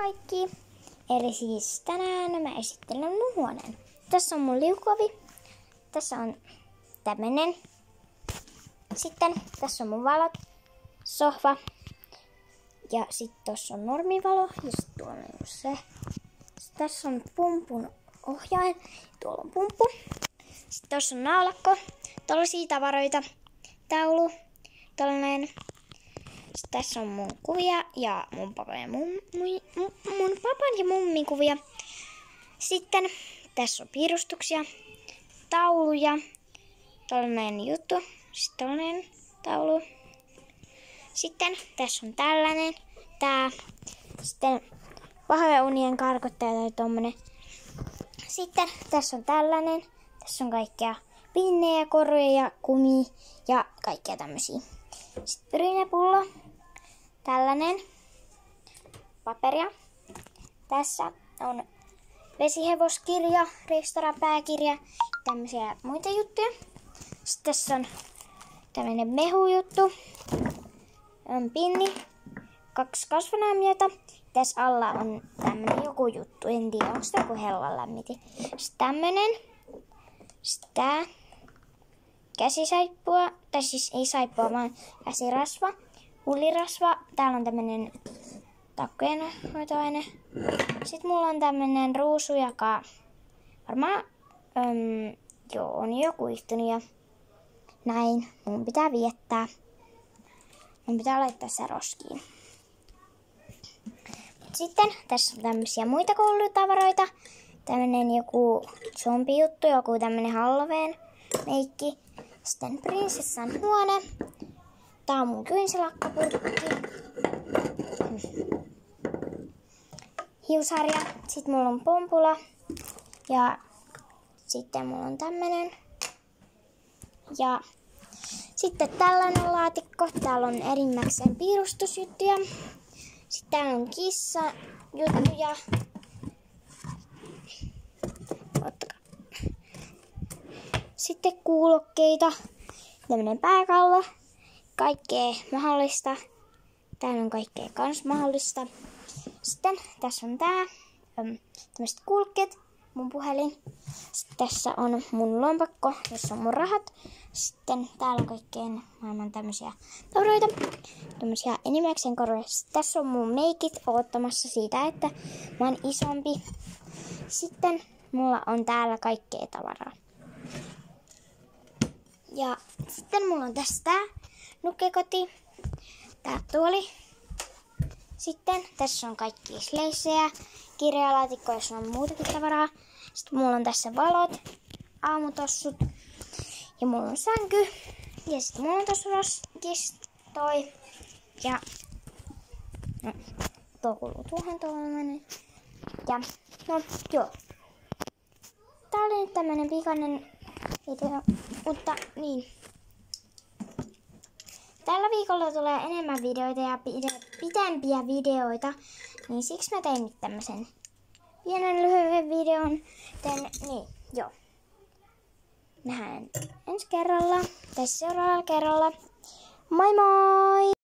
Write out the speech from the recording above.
kaikki! Eli siis tänään mä esittelen mun huoneen. Tässä on mun liukuovi. Tässä on tämmönen. Sitten tässä on mun valot, sohva. Ja sitten tossa on normivalo. Ja sitten tuolla on se. Sitten tässä on pumpun ohjain. Tuolla on pumppu. Sitten tossa on naulakko. Tollasia tavaroita. Taulu. Tollanen. Sitten tässä on mun kuvia ja mun papan ja mummin kuvia. Sitten tässä on piirustuksia, tauluja, tällainen juttu, sitten tällainen taulu. Sitten tässä on tällainen, tää, sitten pahojen unien karkottaja tai tommonen. Sitten tässä on tällainen, tässä on kaikkea pinnejä, koruja ja kumia ja kaikkea tämmösiä. Sitten pyrynepullo, tällainen, paperia. Tässä on vesihevoskirja, restaurapääkirja, tämmöisiä muita juttuja. Sitten tässä on tämmöinen mehujuttu, on pinni, 2 kasvonaamiota. Tässä alla on tämmöinen joku juttu, en tiedä onko sitä joku hellanlämmiti. Sitten tämmönen, sitten tää. Käsisaippua, tai siis ei saippua, vaan käsirasva, huulirasva. Täällä on tämmönen takkojen hoitoaine. Sitten mulla on tämmönen ruusu, joka varmaan on jo kuihtunut ja näin. Mun pitää viettää. Mun pitää laittaa se roskiin. Sitten tässä on tämmösiä muita koulutavaroita. Tämmönen joku zombijuttu, joku tämmönen Halloween meikki. Sitten prinsessan huone. Tää on mun kynsilakkapurkki. Hiusharja. Sitten mulla on pompula. Ja sitten mulla on tämmönen. Ja sitten tällainen laatikko. Täällä on enimmäkseen piirustusjuttuja. Sitten täällä on kissajuttuja. Sitten kuulokkeita, tämmönen pääkallo, kaikkea mahdollista. Täällä on kaikkea kans mahdollista. Sitten tässä on tämmöiset kuulokkeet, mun puhelin. Sitten tässä on mun lompakko, jossa on mun rahat. Sitten täällä on kaikkeen maailman tämmöisiä tavaroita, tämmöisiä enimmäkseen koruja. Sitten tässä on mun meikit odottamassa siitä, että mä oon isompi. Sitten mulla on täällä kaikkea tavaraa. Ja sitten mulla on tässä tää nukkekoti, tää tuoli. Sitten tässä on kaikki sleissejä, kirjalaatikko, jossa on muutakin tavaraa. Sitten mulla on tässä valot, aamutossut ja mulla on sänky. Ja sitten mulla on tossa roskistoi. Ja tuo kuuluu tuohon tuollainen. Ja no joo. Tää oli nyt tämmönen pikainen video, mutta niin. Tällä viikolla tulee enemmän videoita ja pitempiä videoita, niin siksi mä tein nyt tämmösen pienen lyhyen videon. Niin, joo. Nähdään ensi kerralla, tai seuraavalla kerralla. Moi moi!